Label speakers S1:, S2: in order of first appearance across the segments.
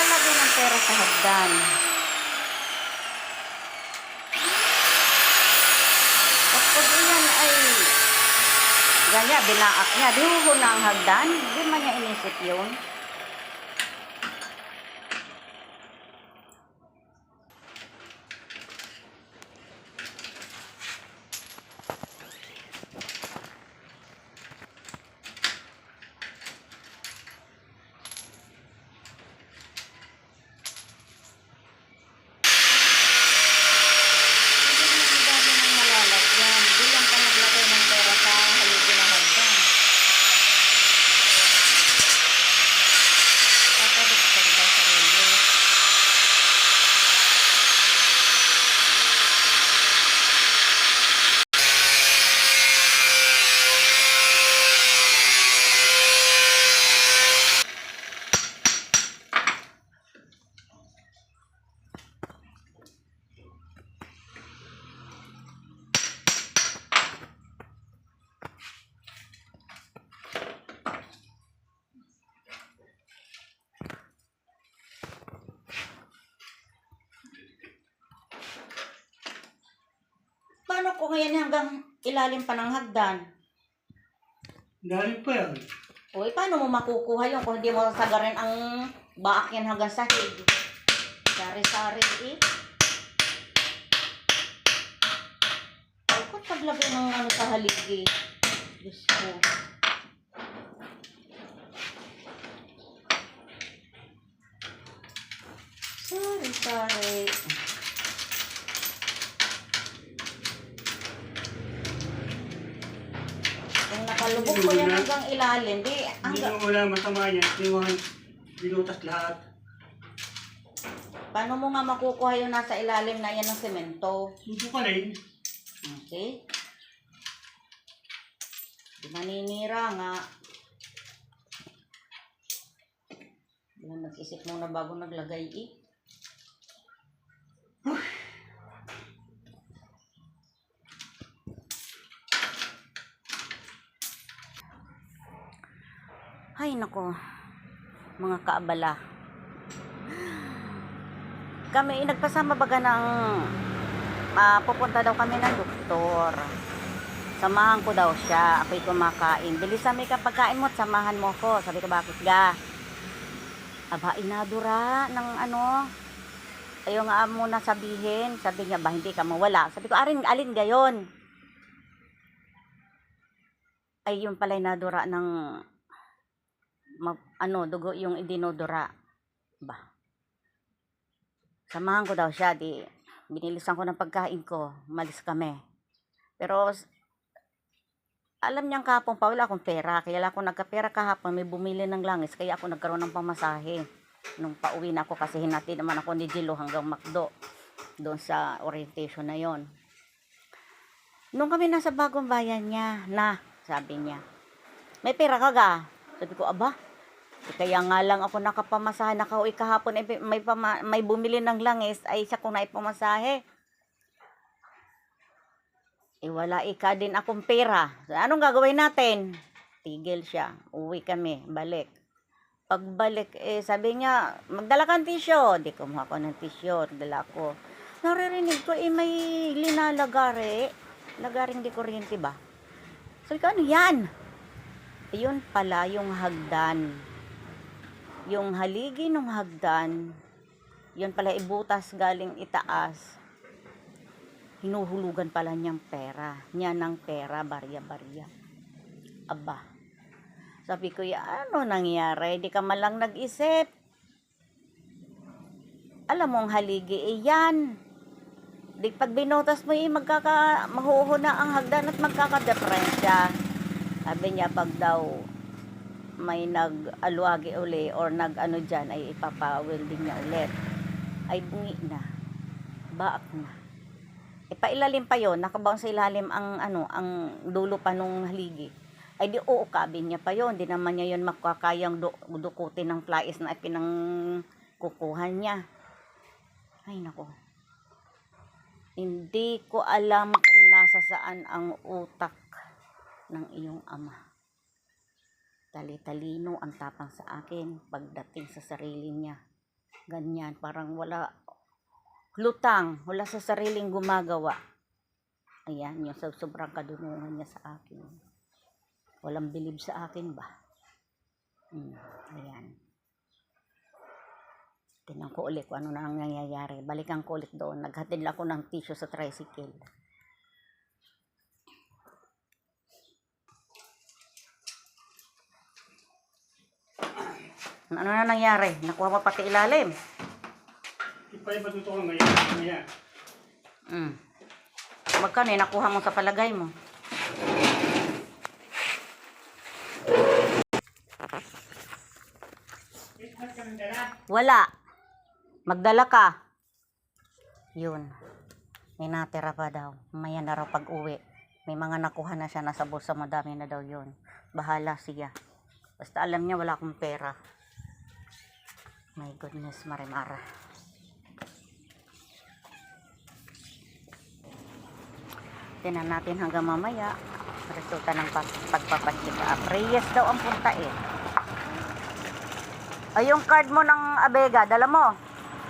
S1: naglalagay ng pera sa hagdan. Kapag iyan ay ganyan, binaak niya, di huhuna ang hagdan, di man niya inisip yun. Paano kung yan hanggang ilalim pa ng hagdan?
S2: Galing pa yan.
S1: Uy, paano mo makukuha yun kung hindi mo sasagarin ang baak yan hanggang sahig? Sari-sari eh. Ay, kung paglagay ng ano sa haligi. Diyos ko. Sari-sari. Kung nakalubog ko yan hanggang ilalim, di
S2: Hindi
S1: hanggang...
S2: mo wala masama niya. Hindi mo binutas lahat.
S1: Paano mo nga makukuha yung nasa ilalim na yan ng semento?
S2: Susukalin.
S1: Okay. Di maninira nga. Nag-isip muna bago naglagay eh. Ay nako, mga kaabala. Kami nagpasama baga ng pupunta daw kami ng doktor. Samahan ko daw siya, ako'y kumakain. Bilisan mo ka pagkain mo at samahan mo ko. Sabi ko, bakit ga? Aba, inadura ng ano. Ayaw nga muna sabihin. Sabi niya, ba hindi ka mawala? Sabi ko, alin gayon? Ay, yun pala inadura ng dugo yung idinodura. Ba? Samahan ko daw siya, di binilisan ko ng pagkain ko, malis kami. Pero alam niyang kahapon pa wala akong pera, kaya ako nagkapera kahapon, may bumili ng langis, kaya ako nagkaroon ng pamasahe. Nung pauwi na ako kasi hinati naman ako ni Jilo hanggang Macdo, doon sa orientation na yon. Nung kami nasa Bagong Bayan niya, sabi niya, may pera ka ga? Sabi ko, aba, kaya nga lang ako nakapamasahe, nakauwi kahapon, may bumili ng langis, ay siya kung naipamasahe. Eh wala ika din akong pera. So, anong gagawin natin? Tigil siya. Uwi kami, balik. Pagbalik, sabi niya, magdala kang tisyo. Di kumuha ko ng tisyo, dala ko. Naririnig ko, may linalagari. Lagaring di kuryente ba? Sabi ko, ano yan? Ayun pala yung hagdan. Yung haligi ng hagdan, yun pala ibutas galing itaas. Hinuhulugan pala niyang pera. Niya ng pera, barya-barya. Aba. Sabi ko, ano nangyari? Di ka malang nag-isip. Alam mong haligi, yan. Di pag binutas mo, mahuhuna ang hagdan at magkakadeferensya. Sabi niya, pag daw may nag-alwagi uli or nag-ano dyan, ay ipapa-welding niya ulit. Ay bungi na. Baak na. Ipailalim pa yon, nakabaon sa ilalim ang ang dulo pa nung haligi. Ay di uukabin niya pa yon, di naman niya yon makakayang dukutin ng plais na ipinangkukuhan niya. Ay nako. Hindi ko alam kung nasa saan ang utak ng iyong ama. Tali-talino ang tapang sa akin pagdating sa sarili niya. Ganyan, parang wala, lutang, wala sa sariling gumagawa. Ayan, yung sobrang kadunungan niya sa akin. Walang bilib sa akin ba? Ayan. Tingnan ko ulit kung ano na ang nangyayari. Balikan ko ulit doon. Naghatid lang ako ng tissue sa tricycle. Ano na nangyari? Nakuha mo pati ilalim.
S2: Ipa yung patutukan ngayon.
S1: Magkano eh, nakuha mo sa palagay mo? Wala. Magdala ka. Yun. May natira pa daw. Maya na raw pag uwi. May mga nakuha na siya. Nasa bulsa, madami na daw yun. Bahala siya. Basta alam niya wala akong pera. My goodness, Marimara. Tinan natin hanggang mamaya. Resulta ng pagpapacheck up. Reyes daw ang punta eh. Ay, yung card mo ng Abega, dala mo.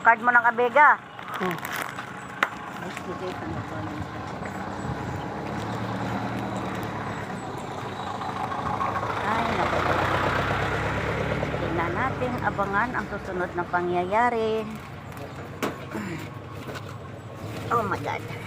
S1: Card mo ng Abega. Ay, naku. Tingnan natin, abangan ang susunod na pangyayari. Oh my God.